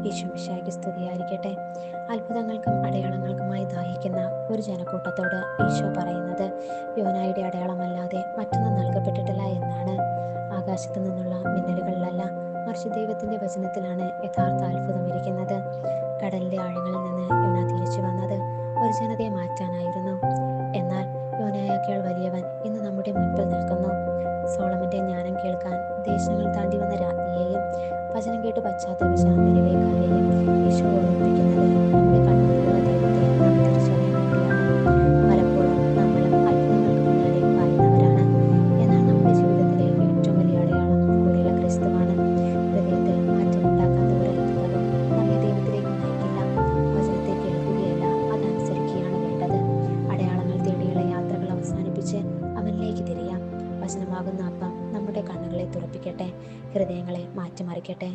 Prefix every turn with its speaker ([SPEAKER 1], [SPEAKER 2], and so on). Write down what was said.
[SPEAKER 1] ഈശോമിശിഹായ്ക്ക് സ്തുതിയായിരിക്കട്ടെ. അത്ഭുതങ്ങൾക്കും അടയാളങ്ങൾക്കുമായി ദാഹിക്കുന്ന ഒരു ജനക്കൂട്ടത്തോട് ഈശോ പറയുന്നത് യോനായുടെ അടയാളമല്ലാതെ മറ്റൊന്നും നൽകപ്പെട്ടിട്ടില്ല എന്നാണ്. ആകാശത്തു നിന്നുള്ള മിന്നലുകളിലല്ല, മറിച്ച് ദൈവത്തിന്റെ വചനത്തിലാണ് യഥാർത്ഥ അത്ഭുതം ഇരിക്കുന്നത്. കടലിന്റെ ആഴങ്ങളിൽ നിന്ന് യോന തിരിച്ചു വന്നത് ഒരു ജനതയെ മാറ്റാനായിരുന്നു. എന്നാൽ യോനയേക്കാൾ വലിയവൻ ഇന്ന് നമ്മുടെ മുൻപിൽ നിൽക്കുന്നു. സോളമന്റെ ജ്ഞാനം കേൾക്കാൻ ദേശങ്ങൾ താണ്ടി വന്ന രാജ്ഞിയെയും വചനം കേട്ട് പശ്ചാത്തപിച്ച നിലവേക്കാരെയും ഈശോ ഓർമ്മിപ്പിക്കുന്നത് നമ്മുടെ കണ്ണുകളിലുള്ള ദൈവത്തെ നാം തിരിച്ചറിയാൻ വേണ്ടിയാണ്. പലപ്പോഴും നമ്മളും അത്ഭുതങ്ങൾക്ക് പിന്നാലെ പായുന്നവരാണ്. എന്നാൽ നമ്മുടെ ജീവിതത്തിലെ ഏറ്റവും വലിയ അടയാളം കൂടെയുള്ള ക്രിസ്തുവാണ്. ഹൃദയത്തിൽ മാറ്റമുണ്ടാക്കാത്ത ഒരു അത്ഭുതവും നമ്മെ ദൈവത്തിലേക്ക് നയിക്കില്ല. വചനത്തെ കേൾക്കുകയല്ല, അതനുസരിക്കുകയാണ് വേണ്ടത്. അടയാളങ്ങൾ തേടിയുള്ള യാത്രകൾ അവസാനിപ്പിച്ച് അവനിലേക്ക് തിരിയാം. വചനമാകുന്ന അപ്പം നമ്മുടെ കണ്ണുകളെ തുറപ്പിക്കട്ടെ, ഹൃദയങ്ങളെ മാറ്റിമറിക്കട്ടെ.